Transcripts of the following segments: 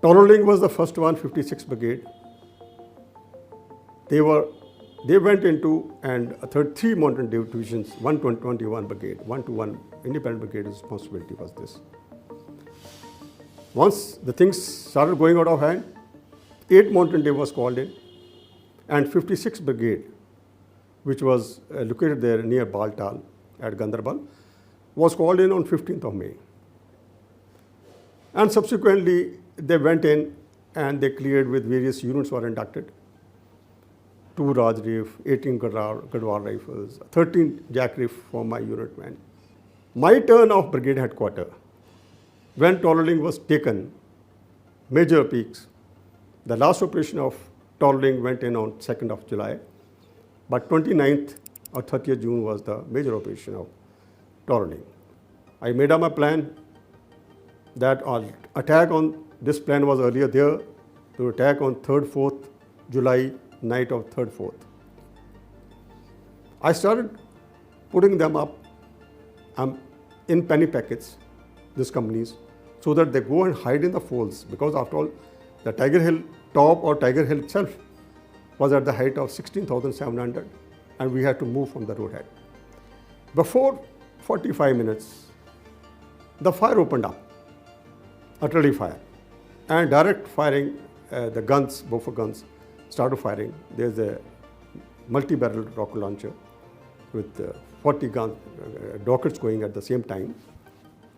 Torolling was the first one, 56th Brigade. They went into and three mountain divisions, 121 Brigade, 121 Independent Brigade responsibility was this. Once the things started going out of hand, 8 Mountain Div was called in, and 56th Brigade, which was located there near Baltal at Gandarbal, was called in on 15th of May. And subsequently, they went in and they cleared with various units were inducted. 2 Rajrif, 18 Gadwar rifles, 13 Jackrif for my unit man. My turn of brigade headquarters, when Torolling was taken, major peaks. The last operation of Torolling went in on 2nd of July, but 29th or 30th June was the major operation of Torolling. I made up a plan that attack on, this plan was earlier there, to attack on 3rd, 4th July, night of 3rd, 4th. I started putting them up in penny packets, these companies, so that they go and hide in the folds, because after all, the Tiger Hill top or Tiger Hill itself was at the height of 16,700, and we had to move from the roadhead. Before 45 minutes, the fire opened up, artillery fire, and direct firing, the guns, both guns, started firing. There's a multi-barrel rocket launcher with 40 guns, rockets going at the same time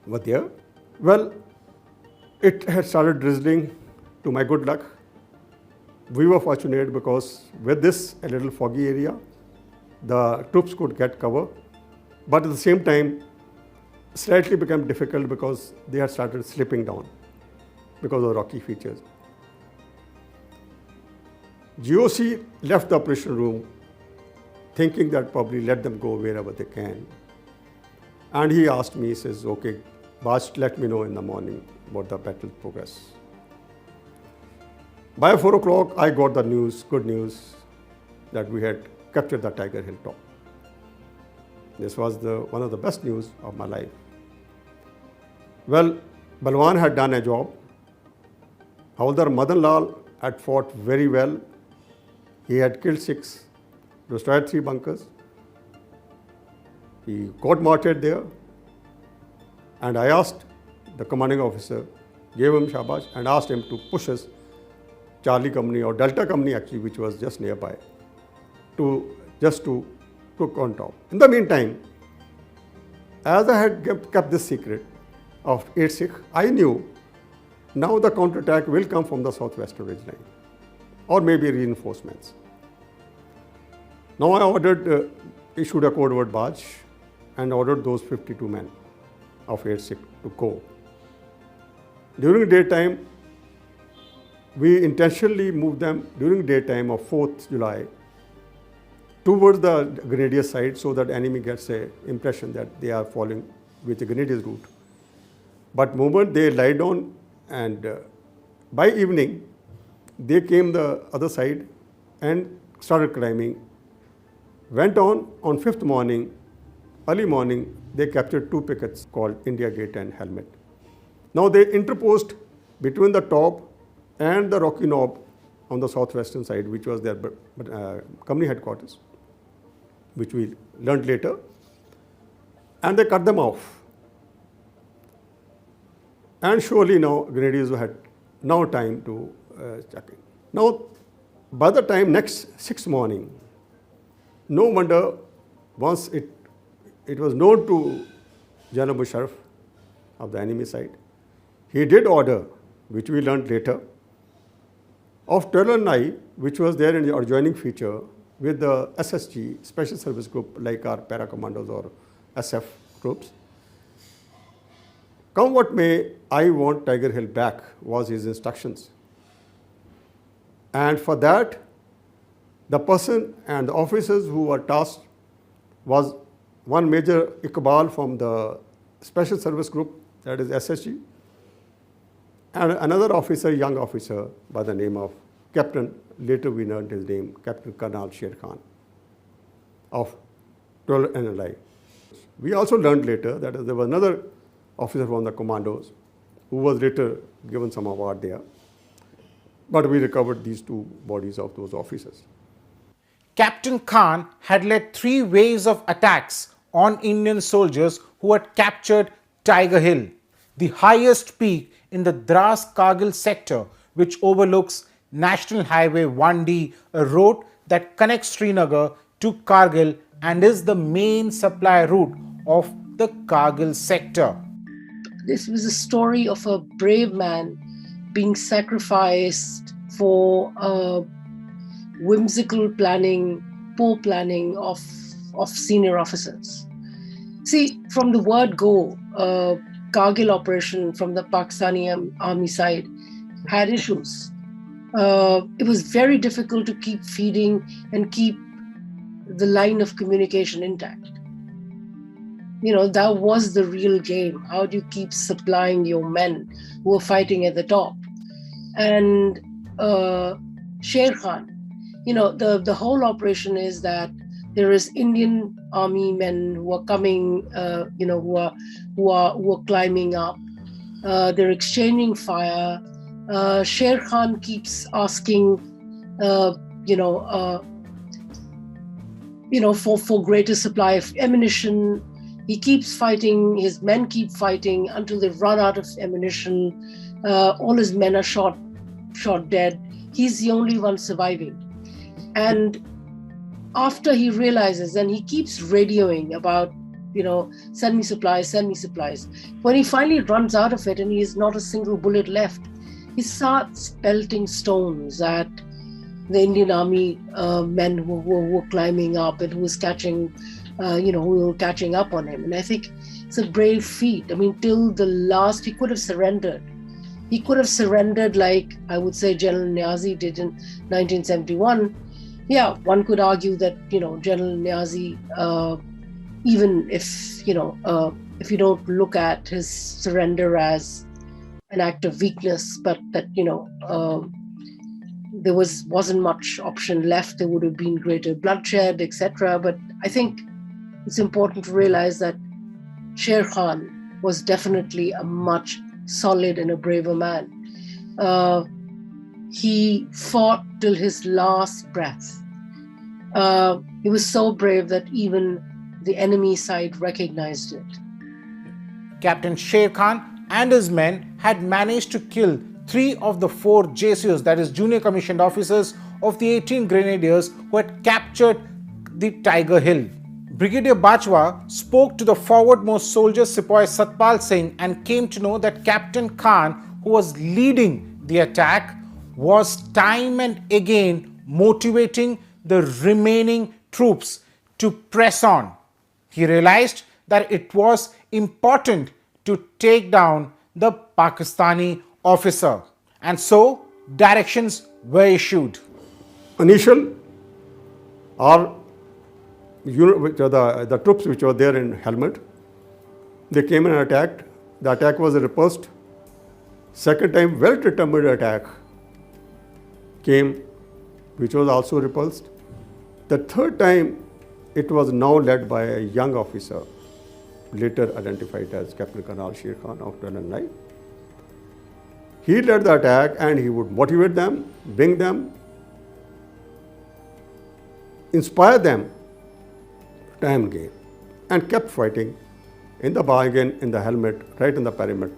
were there. Well, it had started drizzling. To my good luck, we were fortunate because with this a little foggy area, the troops could get cover, but at the same time, slightly became difficult because they had started slipping down because of the rocky features. GOC left the operation room thinking that probably let them go wherever they can. And he asked me, he says, okay, Baj, let me know in the morning about the battle progress. By 4 o'clock, I got the news, good news, that we had captured the Tiger Hill top. This was one of the best news of my life. Well, Balwan had done a job. Havaldar Madan Lal had fought very well. He had killed 6, destroyed 3 bunkers. He got martyred there. And I asked the commanding officer, gave him shabash, and asked him to push us Charlie Company or Delta Company actually, which was just nearby, to cook on top. In the meantime, as I had kept this secret of 8 Sikh, I knew now the counterattack will come from the southwestern ridge line, or maybe reinforcements. Now I issued a code word Baj and ordered those 52 men of 8 Sikh to go. During daytime, we intentionally moved them during daytime of 4th July towards the Grenadier side so that enemy gets an impression that they are following with the Grenadier's route. But moment they lie down, and by evening, they came the other side and started climbing. Went on 5th morning, early morning, they captured 2 pickets called India Gate and Helmet. Now they interposed between the top and the Rocky Knob on the southwestern side, which was their company headquarters, which we learned later, and they cut them off. And surely now Grenadiers had now time to check in. Now, by the time next 6th morning, no wonder, once it was known to General Musharraf of the enemy side, he did order, which we learned later, of Terlanai, which was there in the adjoining feature with the SSG, Special Service Group, like our para commandos or SF troops. Come what may, I want Tiger Hill back, was his instructions. And for that, the person and the officers who were tasked was one Major Iqbal from the Special Service Group, that is SSG, and another officer, young officer by the name of Captain, later we learned his name, Captain Karnal Sher Khan of 12 NLI. We also learned later that there was another officer from the commandos who was later given some award there. But we recovered these two bodies of those officers. Captain Khan had led 3 waves of attacks on Indian soldiers who had captured Tiger Hill, the highest peak in the Dras-Kargil sector, which overlooks National Highway 1D, a road that connects Srinagar to Kargil and is the main supply route of the Kargil sector. This was a story of a brave man being sacrificed for whimsical planning, poor planning of senior officers. See, from the word go, Kargil operation from the Pakistani army side had issues. It was very difficult to keep feeding and keep the line of communication intact. That was the real game. How do you keep supplying your men who are fighting at the top? And Sher Khan, the whole operation is that there is Indian army men who are coming, who are climbing up. They're exchanging fire. Sher Khan keeps asking, for greater supply of ammunition. He keeps fighting. His men keep fighting until they run out of ammunition. All his men are shot dead. He's the only one surviving. And after he realizes, and he keeps radioing about, send me supplies, send me supplies. When he finally runs out of it and he has not a single bullet left, he starts pelting stones at the Indian army men who were climbing up and who was catching, who were catching up on him. And I think it's a brave feat. I mean, till the last, he could have surrendered. He could have surrendered like, I would say, General Niazi did in 1971. Yeah, one could argue that, General Niazi, even if you don't look at his surrender as an act of weakness, but that, there wasn't much option left. There would have been greater bloodshed, etc. But I think it's important to realize that Sher Khan was definitely a much solid and a braver man. He fought till his last breath. He was so brave that even the enemy side recognized it. Captain Sher Khan and his men had managed to kill 3 of the 4 JCOs, that is junior commissioned officers of the 18 grenadiers who had captured the Tiger Hill. Brigadier Bajwa spoke to the forwardmost soldier Sepoy Satpal Singh and came to know that Captain Khan, who was leading the attack, was time and again motivating the remaining troops to press on. He realized that it was important to take down the Pakistani officer, and so directions were issued. Initial, the troops which were there in helmet, they came and attacked. The attack was repulsed. Second time, well-determined attack came, which was also repulsed. The third time, it was now led by a young officer, later identified as Captain Colonel Sher Khan of 2009. He led the attack and he would motivate them, bring them, inspire them time again, and kept fighting. In the bargain, in the helmet, right in the pyramid,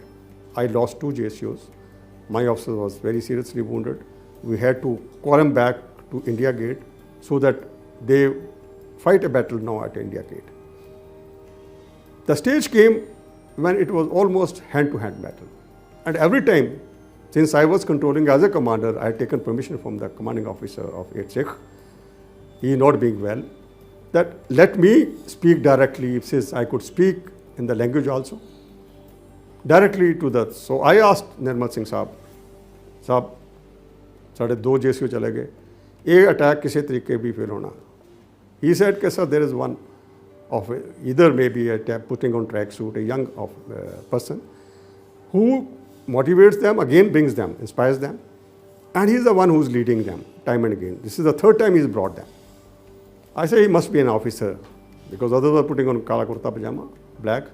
I lost 2 JCOs. My officer was very seriously wounded. We had to call him back to India Gate so that they fight a battle now at India Gate. The stage came when it was almost hand-to-hand battle. And every time, since I was controlling as a commander, I had taken permission from the commanding officer of 8th Sikh, he not being well, that let me speak directly, since I could speak in the language also, directly to the. So I asked Nirmal Singh Saab, साढ़े 2 JCO चले गए, एक attack किसी तरीके भी fail होना. He said, sir, there is one of either maybe a putting on tracksuit, a young person who motivates them, again brings them, inspires them, and he's the one who's leading them time and again. This is the 3rd time he's brought them. I say he must be an officer because others were putting on kala kurta pajama, black,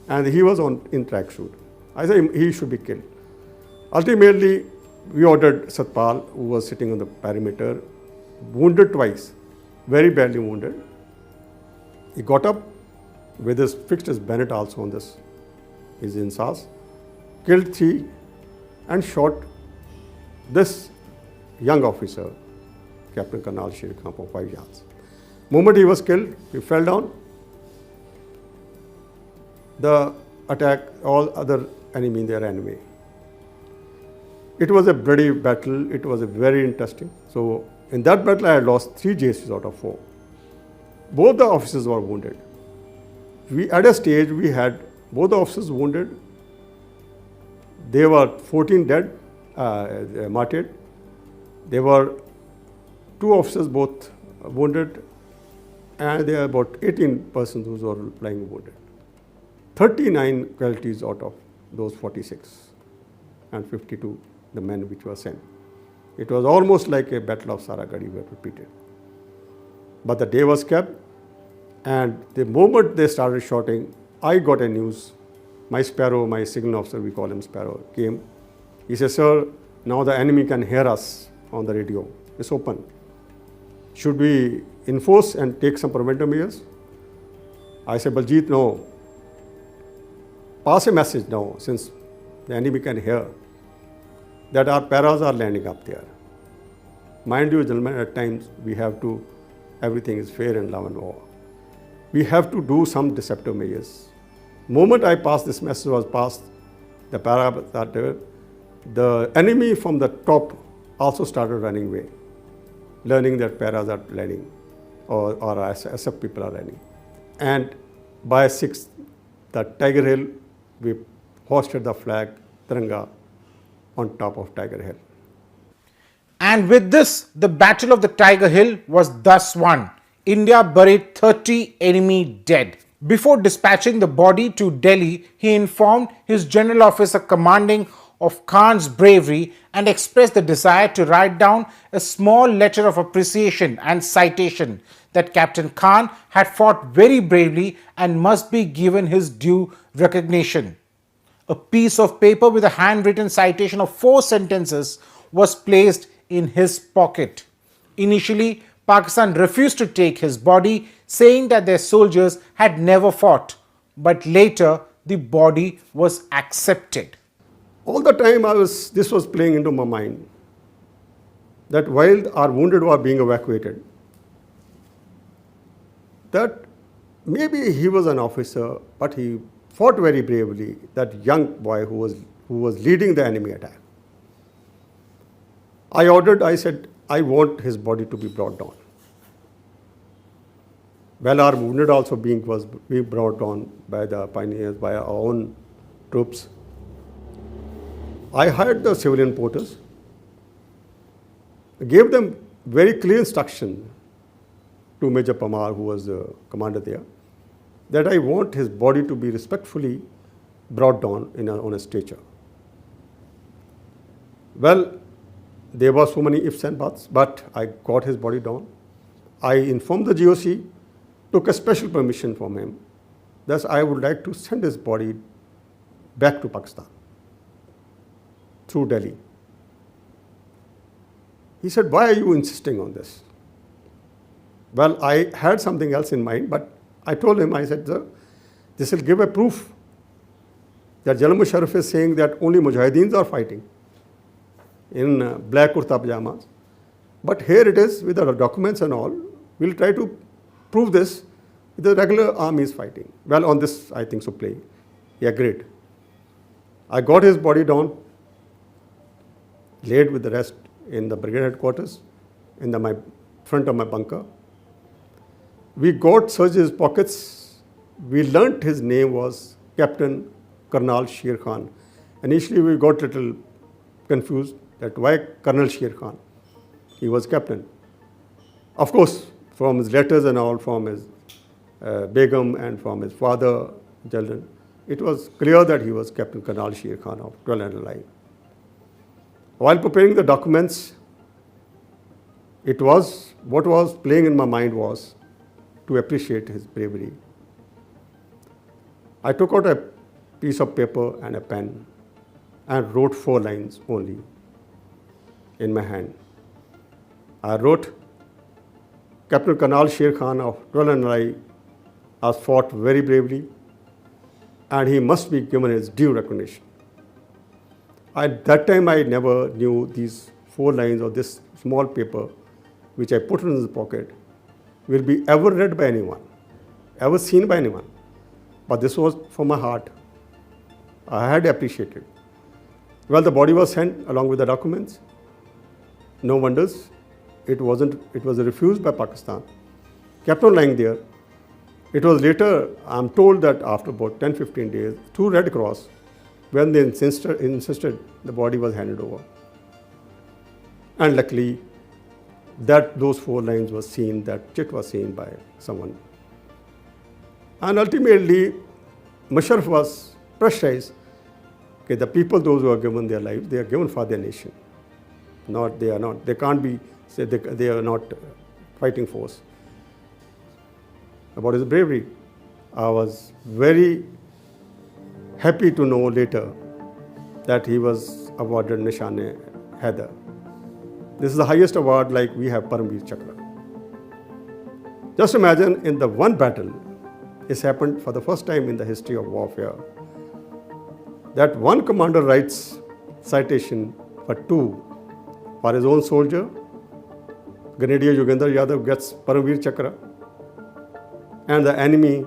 and he was in tracksuit. I say he should be killed. Ultimately, We ordered Satpal, who was sitting on the perimeter, wounded twice, very badly wounded. He got up with his fixed his bayonet also on this, his insas, killed 3 and shot this young officer, Captain Karnal Sher Khan, for 5 yards. Moment he was killed, he fell down. The attack, all other enemy in their enemy. It was a bloody battle. It was a very interesting. So in that battle, I had lost 3 JCs out of 4. Both the officers were wounded. At a stage, we had both the officers wounded. There were 14 dead, martyred. There were 2 officers both wounded, and there are about 18 persons who were lying wounded. 39 casualties out of those 46, and 52 the men which were sent. It was almost like a battle of Saragadi were repeated. But the day was kept, and the moment they started shouting, I got a news. My Sparrow, my signal officer, we call him Sparrow, came. He said, sir, now the enemy can hear us on the radio. It's open. Should we enforce and take some preventive measures? I said, Baljit, no. Pass a message now, since the enemy can hear, that our paras are landing up there. Mind you, gentlemen, at times we have to, everything is fair in love and war. We have to do some deceptive measures. Moment I passed, this message was passed, the para started, the enemy from the top also started running away, learning that paras are landing, or SF people are landing. And by 6th, the Tiger Hill, we hoisted the flag, Tiranga, on top of Tiger Hill. And with this, the Battle of the Tiger Hill was thus won. India buried 30 enemy dead. Before dispatching the body to Delhi, he informed his general officer commanding of Khan's bravery and expressed the desire to write down a small letter of appreciation and citation that Captain Khan had fought very bravely and must be given his due recognition. A piece of paper with a handwritten citation of 4 sentences was placed in his pocket. Initially, Pakistan refused to take his body, saying that their soldiers had never fought. But later, the body was accepted. All the time this was playing into my mind, that while our wounded were being evacuated, that maybe he was an officer, but he fought very bravely, that young boy who was leading the enemy attack. I said, I want his body to be brought down. Well, our wounded also was being brought down by the pioneers, by our own troops. I hired the civilian porters, gave them very clear instruction to Major Pamar, who was the commander there, that I want his body to be respectfully brought down on a stretcher. Well, there were so many ifs and buts, but I got his body down. I informed the GOC, took a special permission from him, thus I would like to send his body back to Pakistan through Delhi. He said, why are you insisting on this? Well, I had something else in mind, but I told him, I said, sir, this will give a proof that Jalal Musharraf is saying that only Mujahideens are fighting in black kurta pajamas. But here it is with the documents and all. We'll try to prove this. The regular army is fighting. Well, on this, I think so, play. He agreed. I got his body down, laid with the rest in the brigade headquarters, in my front of my bunker. We searched his pockets. We learnt his name was Captain Karnal Sher Khan. Initially, we got a little confused that why Colonel Sher Khan? He was captain. Of course, from his letters and all, from his Begum and from his father, Jalal, it was clear that he was Captain Karnal Sher Khan of 1200 Line. While preparing the documents, what was playing in my mind was to appreciate his bravery. I took out a piece of paper and a pen and wrote 4 lines only. in my hand. I wrote, Captain Karnal Sher Khan of 12th has fought very bravely and he must be given his due recognition. At that time, I never knew these 4 lines of this small paper, which I put in his pocket, will be ever read by anyone, ever seen by anyone. But this was from my heart. I had appreciated. Well, the body was sent along with the documents. No wonders. It was refused by Pakistan. Kept on lying there. It was later, I'm told that after about 10-15 days, through Red Cross, when they insisted, the body was handed over. And luckily, those 4 lines were seen, that chit was seen by someone. And ultimately, Musharraf was pressurized. Okay, the people, those who are given their lives, they are given for their nation. They can't be said they are not fighting force. About his bravery, I was very happy to know later that he was awarded Nishan-e-Haider. This is the highest award, like we have Paramveer Chakra. Just imagine, in the one battle, this happened for the first time in the history of warfare, that one commander writes citation for 2 for his own soldier. Grenadier Yogendra Yadav gets Paramveer Chakra, and the enemy